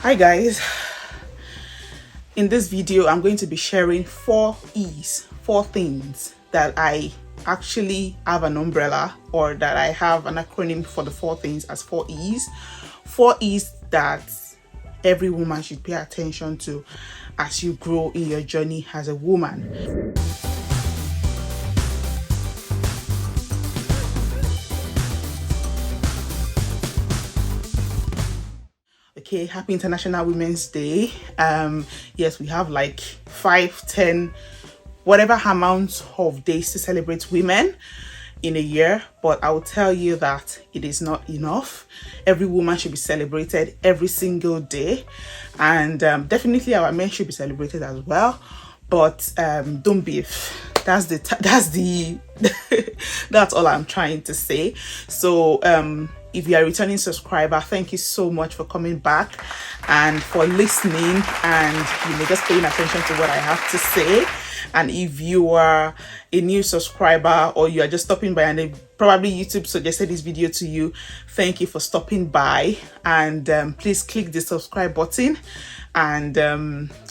Hi guys, in this video I'm going to be sharing 4 things that I actually have an umbrella, or that I have an acronym for the 4 things as 4 E's that every woman should pay attention to as you grow in your journey as a woman. Okay, happy International Women's Day. Yes, we have like 5, 10, whatever amount of days to celebrate women in a year, but I will tell you that it is not enough. Every woman should be celebrated every single day, and definitely our men should be celebrated as well, but don't beef. That's that's all I'm trying to say. So if you are a returning subscriber, thank you so much for coming back and for listening, and just paying attention to what I have to say. And if you are a new subscriber, or you are just stopping by and probably YouTube suggested this video to you, thank you for stopping by. And please click the subscribe button, and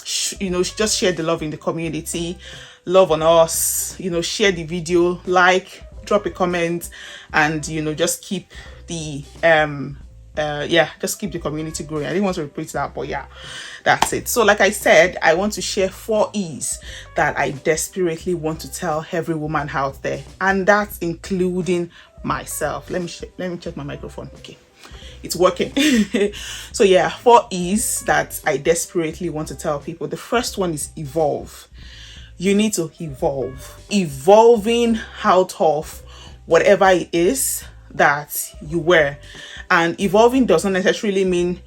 just share the love in the community, love on us, share the video, like, drop a comment, and just keep the just keep the community growing. I didn't want to repeat that, but yeah, that's it. So like I said, I want to share 4 E's that I desperately want to tell every woman out there, and that's including myself. Let me check my microphone. Okay, it's working. So yeah, 4 E's that I desperately want to tell people. The first one is evolve. You need to evolving out of whatever it is that you were. And evolving does not necessarily mean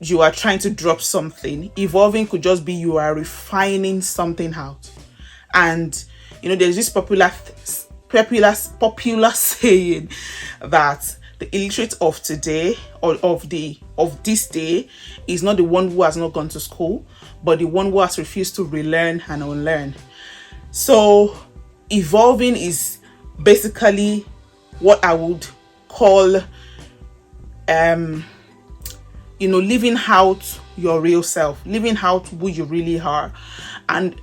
you are trying to drop something. Evolving could just be you are refining something out. And there's this popular saying that the illiterate of today, or of this day, is not the one who has not gone to school, but the one who has refused to relearn and unlearn. So evolving is basically what I would call living out your real self, living out who you really are. And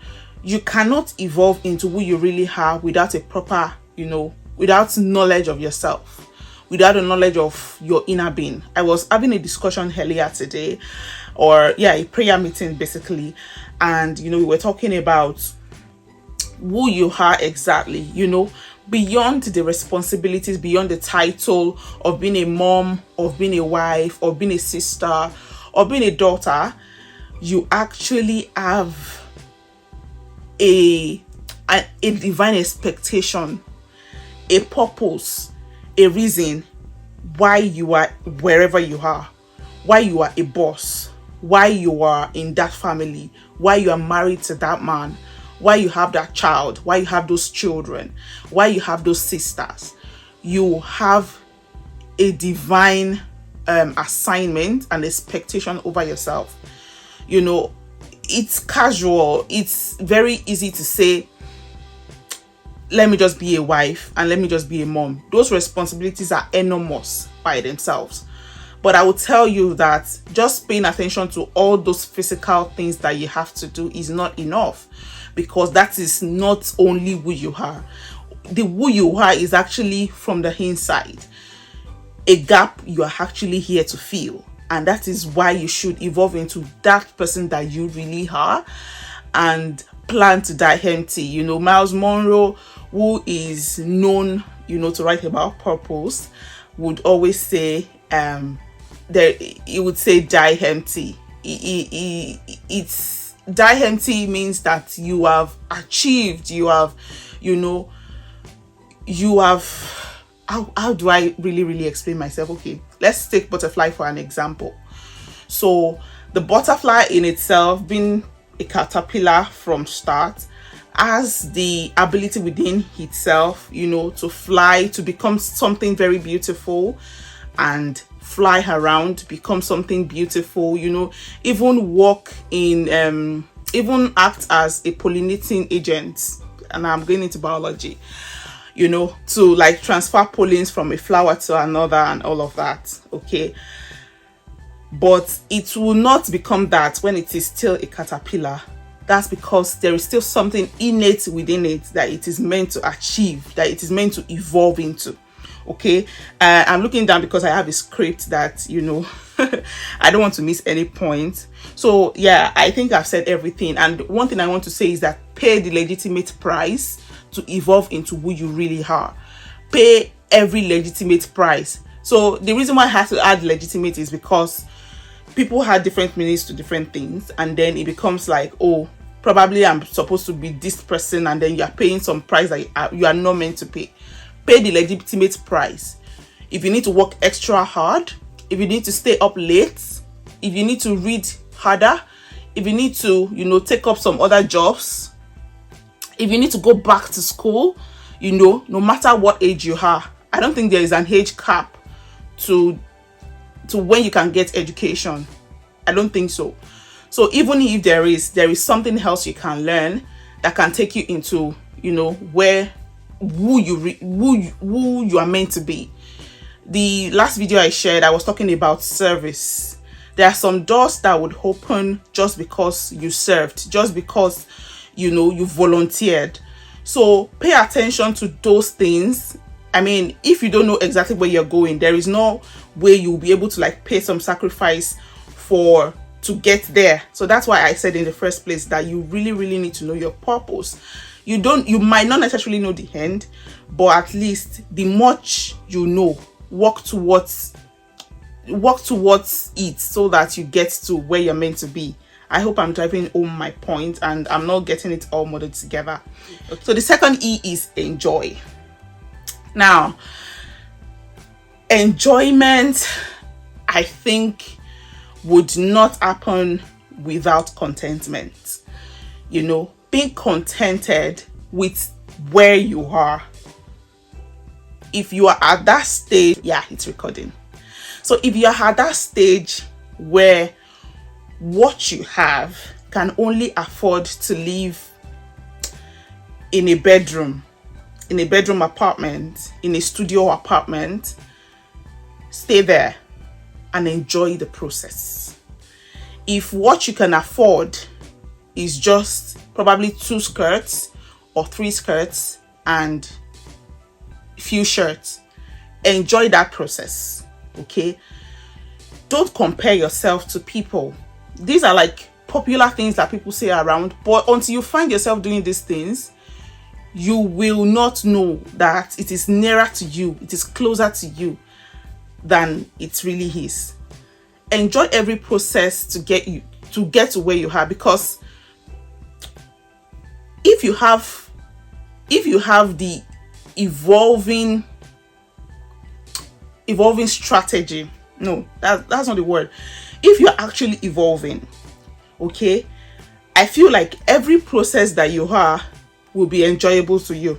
you cannot evolve into who you really are without a proper, without knowledge of yourself, without a knowledge of your inner being. I was having a discussion earlier today, a prayer meeting basically, and we were talking about who you are exactly, beyond the responsibilities, beyond the title of being a mom, of being a wife, or being a sister, or being a daughter. You actually have a divine expectation, a purpose, a reason why you are wherever you are, why you are a boss, why you are in that family, why you are married to that man, why you have that child, why you have those children, why you have those sisters. You have a divine assignment and expectation over yourself. It's casual. It's very easy to say, let me just be a wife and let me just be a mom. Those responsibilities are enormous by themselves. But I will tell you that just paying attention to all those physical things that you have to do is not enough, because that is not only who you are. The who you are is actually from the inside, a gap you are actually here to fill. And that is why you should evolve into that person that you really are, and plan to die empty. Miles Monroe, who is known, to write about purpose, would always say, he would say die empty. It's die empty means that you have achieved, you have how do I really explain myself? Okay, let's take butterfly for an example. So the butterfly in itself, being a caterpillar from start, has the ability within itself, to fly, to become something very beautiful, and fly around, become something beautiful, even walk in, even act as a pollinating agent. And I'm going into biology, to like transfer pollens from a flower to another and all of that. Okay, but it will not become that when it is still a caterpillar. That's because there is still something innate within it that it is meant to achieve, that it is meant to evolve into. Okay, I'm looking down because I have a script that, you know, I don't want to miss any point. So yeah, I think I've said everything. And one thing I want to say is that pay the legitimate price to evolve into who you really are. Pay every legitimate price. So the reason why I have to add legitimate is because people had different meanings to different things, and then it becomes like, oh, probably I'm supposed to be this person, and then you're paying some price that you are not meant to pay. Pay the legitimate price. If you need to work extra hard, if you need to stay up late, if you need to read harder, if you need to, you know, take up some other jobs, if you need to go back to school, you know, no matter what age you are, I don't think there is an age cap to when you can get education. I don't think so. So even if there is something else you can learn that can take you into, you know, who you are meant to be. The last video I shared, I was talking about service. There are some doors that would open just because you served, just because, you know, you volunteered. So pay attention to those things. I mean, if you don't know exactly where you're going, there is no way you'll be able to like pay some sacrifice to get there. So that's why I said in the first place that you really need to know your purpose. You might not necessarily know the end, but at least the much you know, work towards it so that you get to where you're meant to be. I hope I'm driving home my point and I'm not getting it all muddled together. Okay. So the second E is enjoy. Now, enjoyment, I think, would not happen without contentment. You know, being contented with where you are. If you are at that stage, yeah, it's recording. So if you are at that stage where what you have can only afford to live in a bedroom apartment, in a studio apartment, stay there and enjoy the process. If what you can afford is just probably 2 skirts or 3 skirts and few shirts, enjoy that process. Okay, don't compare yourself to people. These are like popular things that people say around, but until you find yourself doing these things, you will not know that it is nearer to you, it is closer to you than it really is. Enjoy every process to get to where you are, because if you have the evolving strategy, no, that's not the word. If you're actually evolving, okay, I feel like every process that you are will be enjoyable to you.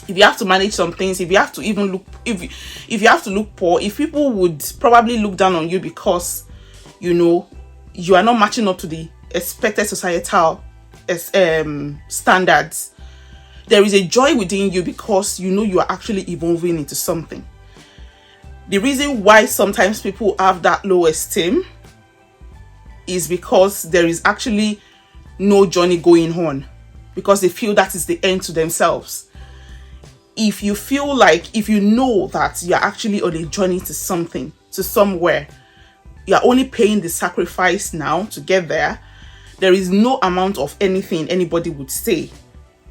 If you have to manage some things, if you have to even look, if you have to look poor, if people would probably look down on you because, you know, you are not matching up to the expected societal standards, there is a joy within you because you know you are actually evolving into something. The reason why sometimes people have that low esteem is because there is actually no journey going on, because they feel that is the end to themselves. If you know that you're actually on a journey to something, to somewhere, you're only paying the sacrifice now to get there, there is no amount of anything anybody would say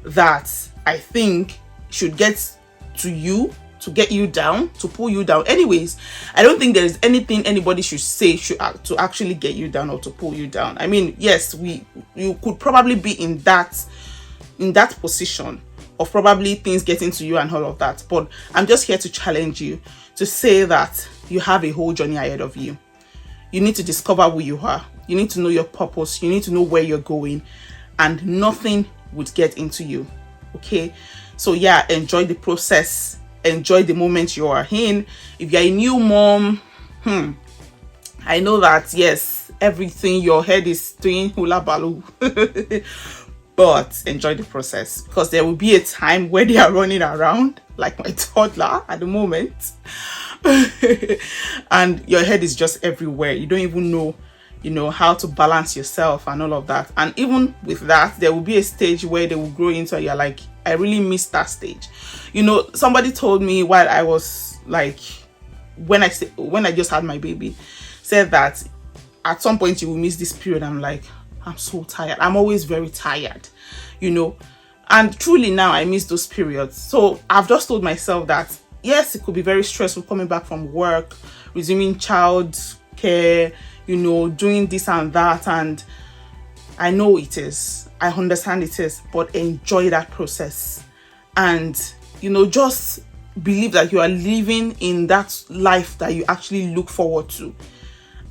that I think should get to you, to get you down, to pull you down. Anyways, I don't think there is anything anybody should say to actually get you down or to pull you down. I mean, yes, you could probably be in that position of probably things getting to you and all of that, but I'm just here to challenge you to say that you have a whole journey ahead of you. You need to discover who you are. You need to know your purpose. You need to know where you're going, and nothing would get into you. Okay, so yeah, enjoy the process, enjoy the moment you are in. If you're a new mom, I know that yes, everything your head is doing hula baloo. But enjoy the process, because there will be a time where they are running around like my toddler at the moment, and your head is just everywhere. You don't even know, how to balance yourself and all of that. And even with that, there will be a stage where they will grow into, you're like, I really missed that stage. Somebody told me while I was like, when I just had my baby, said that at some point you will miss this period. I'm like, I'm so tired. I'm always very tired, and truly now I miss those periods. So I've just told myself that yes, it could be very stressful coming back from work, resuming child care, doing this and that. And I know it is, I understand it is, but enjoy that process. And, just believe that you are living in that life that you actually look forward to.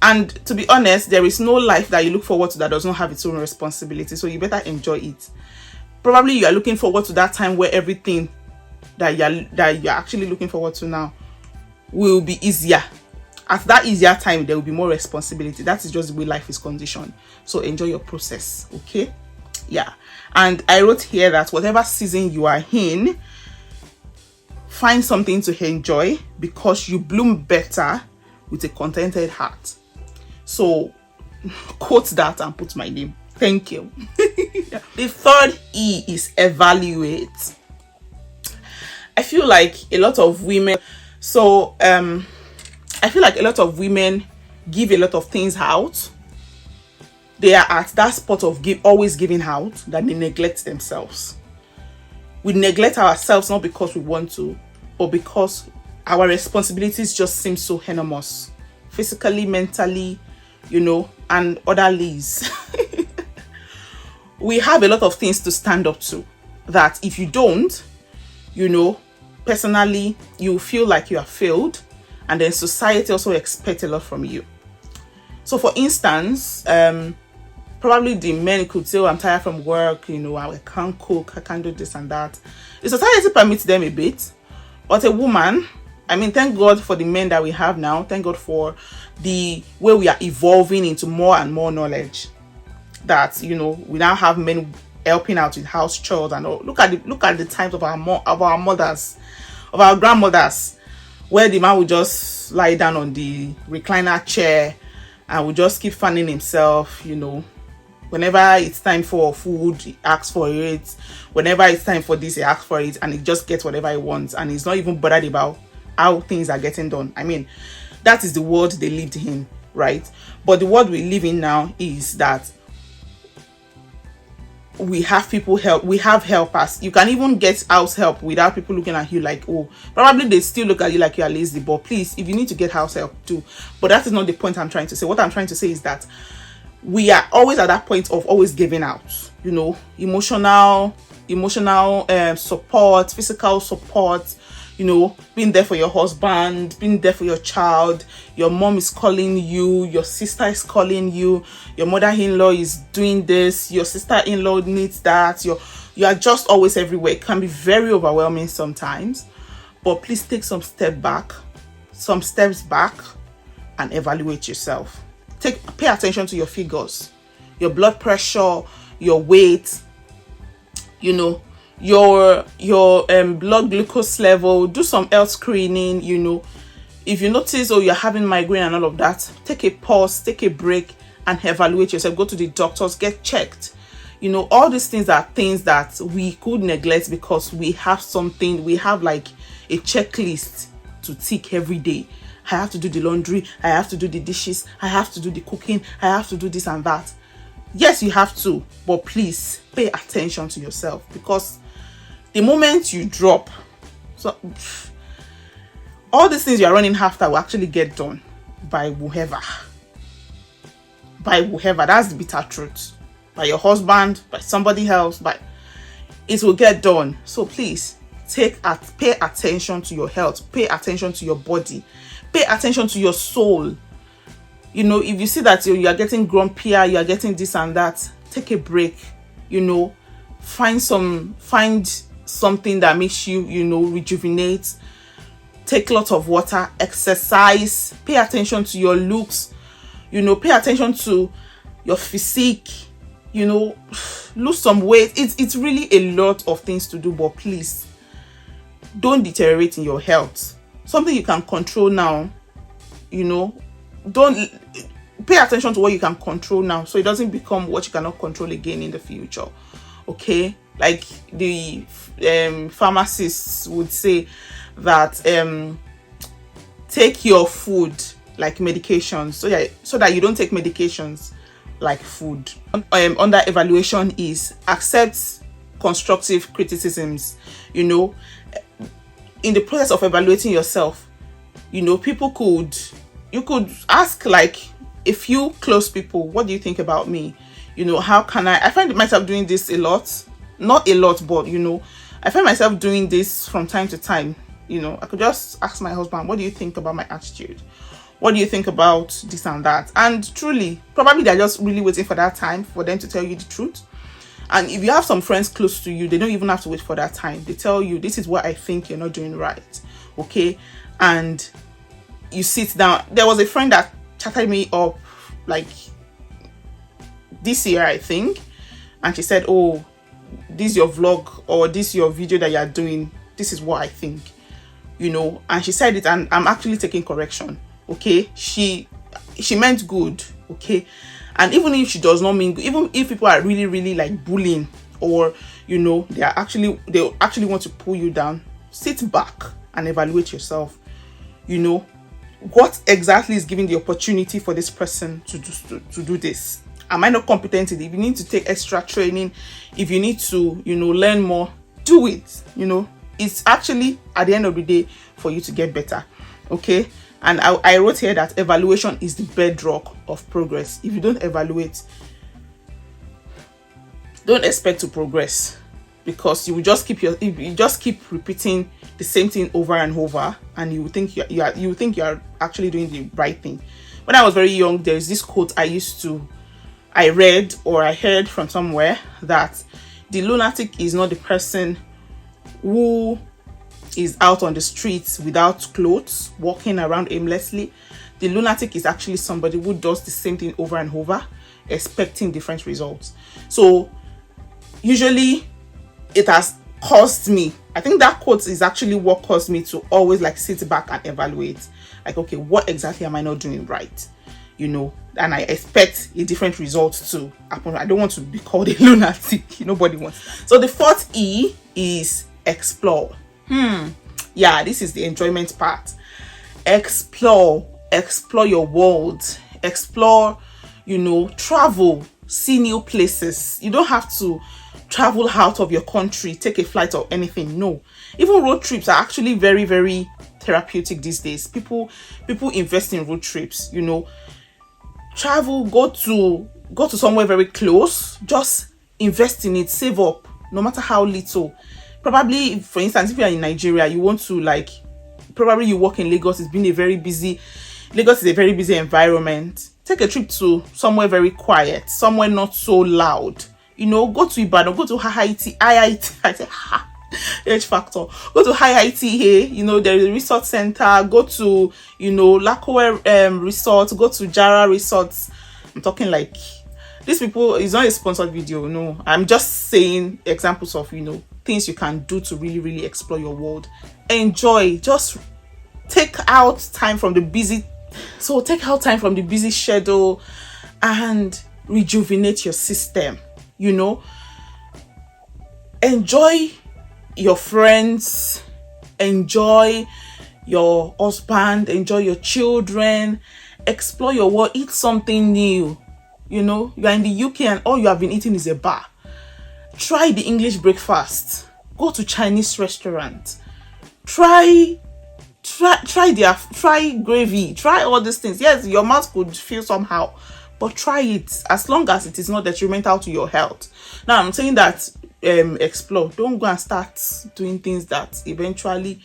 And to be honest, there is no life that you look forward to that does not have its own responsibility. So you better enjoy it. Probably you are looking forward to that time where everything that you're actually looking forward to now will be easier. At that easier time, there will be more responsibility. That is just the way life is conditioned. So enjoy your process, okay? Yeah. And I wrote here that whatever season you are in, find something to enjoy, because you bloom better with a contented heart. So quote that and put my name. Thank you. The third E is evaluate. I feel like a lot of women give a lot of things out. They are at that spot of always giving out, that they neglect themselves. We neglect ourselves not because we want to, but because our responsibilities just seem so enormous, physically, mentally, and other leaves. We have a lot of things to stand up to, that if you don't, personally, you feel like you are failed, and then society also expects a lot from you. So for instance, probably the men could say, oh, I'm tired from work, I can't cook, I can't do this and that. The society permits them a bit, but a woman, thank God for the men that we have now. Thank God for the way we are evolving into more and more knowledge, that we now have men helping out with house chores and all. Look at the times of our mothers, of our grandmothers, where the man would just lie down on the recliner chair and would just keep fanning himself. Whenever it's time for food, he asks for it. Whenever it's time for this, he asks for it, and he just gets whatever he wants, and he's not even bothered about how things are getting done. That is the world they lived in, right? But the world we live in now is that we have people help. We have helpers. You can even get house help without people looking at you like, oh, probably they still look at you like you are lazy. But please, if you need to get house help too. But that is not the point I'm trying to say. What I'm trying to say is that we are always at that point of always giving out, emotional support, physical support, being there for your husband, being there for your child. Your mom is calling you, your sister is calling you, your mother-in-law is doing this, your sister-in-law needs that. You are just always everywhere. It can be very overwhelming sometimes, but please take some steps back and evaluate yourself. Pay attention to your figures, your blood pressure, your weight, your blood glucose level. Do some health screening. If you notice, you're having migraine and all of that, take a pause, take a break, and evaluate yourself. Go to the doctors, get checked. All these things are things that we could neglect because we have like a checklist to tick every day. I have to do the laundry, I have to do the dishes, I have to do the cooking, I have to do this and that. Yes, you have to, but please pay attention to yourself, because the moment you drop, all these things you are running after will actually get done by whoever. That's the bitter truth. By your husband, by somebody else, it will get done. So please pay attention to your health, pay attention to your body, pay attention to your soul. If you see that you are getting grumpier, you are getting this and that, take a break. Find something that makes you, rejuvenate. Take lots of water, exercise, pay attention to your looks, pay attention to your physique, lose some weight. It's really a lot of things to do, but please don't deteriorate in your health. something you can control now, don't pay attention to what you can control now, so it doesn't become what you cannot control again in the future. Okay, like the pharmacists would say that take your food like medications, so that you don't take medications like food. Under evaluation is accept constructive criticisms. In the process of evaluating yourself, you could ask like a few close people, what do you think about me? How can I find myself doing this a lot, not a lot, but I find myself doing this from time to time. I could just ask my husband, what do you think about my attitude? What do you think about this and that? And truly, probably they're just really waiting for that time for them to tell you the truth. And if you have some friends close to you, they don't even have to wait for that time. They tell you, this is what I think you're not doing right. Okay. And you sit down. There was a friend that chatted me up like this year, I think. And she said, oh, this your vlog or this your video that you're doing. This is what I think, and she said it, and I'm actually taking correction. Okay. She meant good. Okay. And even if she does not mean good, even if people are really, really like bullying, or they actually want to pull you down, sit back and evaluate yourself. What exactly is giving the opportunity for this person to do this? Am I not competent in it? If you need to take extra training, if you need to learn more, do it. It's actually at the end of the day for you to get better. Okay. And I wrote here that evaluation is the bedrock of progress. If you don't evaluate, don't expect to progress, because you will just keep repeating the same thing over and over, and you think you are actually doing the right thing. When I was very young, there's this quote I read or I heard from somewhere, that the lunatic is not the person who is out on the streets without clothes, walking around aimlessly. The lunatic is actually somebody who does the same thing over and over, expecting different results. So usually it has caused me, I think that quote is actually what caused me to always like sit back and evaluate, like, okay, what exactly am I not doing right? And I expect a different result to happen. I don't want to be called a lunatic. Nobody wants that. So the fourth E is explore. Yeah, this is the enjoyment part. Explore your world, explore, travel, see new places. You don't have to travel out of your country, take a flight or anything. No, even road trips are actually very, very therapeutic these days. People invest in road trips. Travel, go to somewhere very close, just invest in it, save up, no matter how little. Probably, for instance, if you're in Nigeria, you want to probably you work in Lagos. Lagos is a very busy environment. Take a trip to somewhere very quiet, somewhere not so loud. Go to Ibadan, go to IIT. I say H Factor. Go to IIT here. There is a resort center. Go to Lakowe Resort. Go to Jara Resorts. I'm talking like these people. It's not a sponsored video. No, I'm just saying examples of things you can do to really, really explore your world. Enjoy. Just take out time from the busy schedule and rejuvenate your system. Enjoy your friends, enjoy your husband, enjoy your children, explore your world, eat something new. You are in the UK and all you have been eating is a bar. Try the English breakfast. Go to Chinese restaurant. Try gravy. Try all these things. Yes, your mouth could feel somehow, but try it, as long as it is not detrimental to your health. Now, I'm saying that explore. Don't go and start doing things that eventually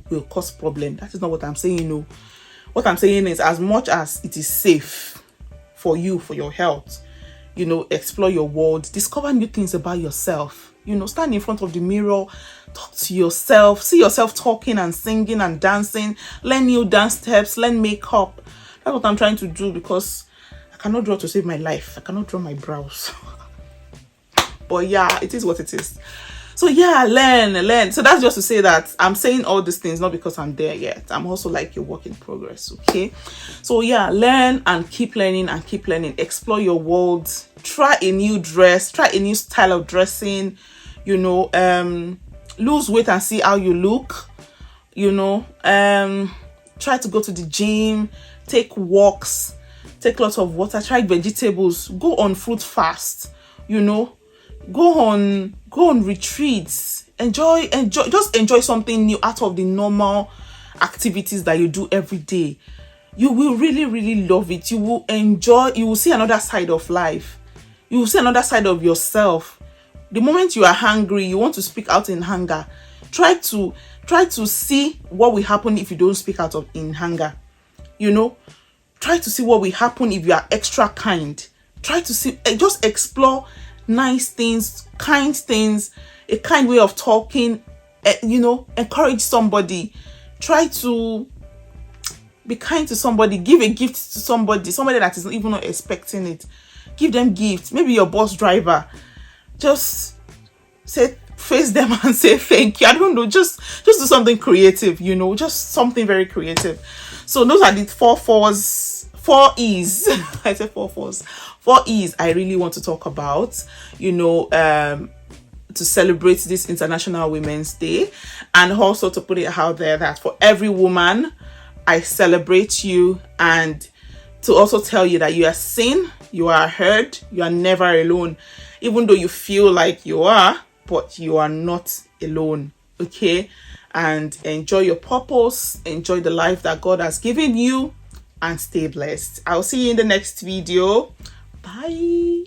will cause problem. That is not what I'm saying. What I'm saying is, as much as it is safe for you, for your health, explore your world, discover new things about yourself. Stand in front of the mirror, talk to yourself, see yourself talking and singing and dancing, learn new dance steps, learn makeup. That's what I'm trying to do, because I cannot draw to save my life. I cannot draw my brows. But yeah, it is what it is. So yeah, learn. So that's just to say that I'm saying all these things not because I'm there yet. I'm also like a work in progress. Okay, so yeah, learn and keep learning and keep learning. Explore your world. Try a new dress. Try a new style of dressing. You know, lose weight and see how you look. You know, try to go to the gym. Take walks. Take lots of water. Try vegetables. Go on fruit fast. You know, go on retreats. Just enjoy something new out of the normal activities that you do every day. You will really love it. You will enjoy. You will see another side of life. You will see another side of yourself. The moment you are hungry, you want to speak out in hunger. Try to see what will happen if you don't speak out in hunger. You know, try to see what will happen if you are extra kind. Try to see, just explore nice things, kind things, a kind way of talking. You know, encourage somebody. Try to be kind to somebody. Give a gift to somebody that is even not expecting it. Give them gifts. Maybe your bus driver. Just face them and say thank you. I don't know. Just do something creative. You know, just something very creative. So those are the 4 E's. I said 4 4s. 4 E's I really want to talk about. You know, to celebrate this International Women's Day, and also to put it out there that for every woman, I celebrate you, and to also tell you that you are seen, you are heard, you are never alone, even though you feel like you are, but you are not alone. Okay, and enjoy your purpose, enjoy the life that God has given you, and stay blessed. I'll see you in the next video. Bye.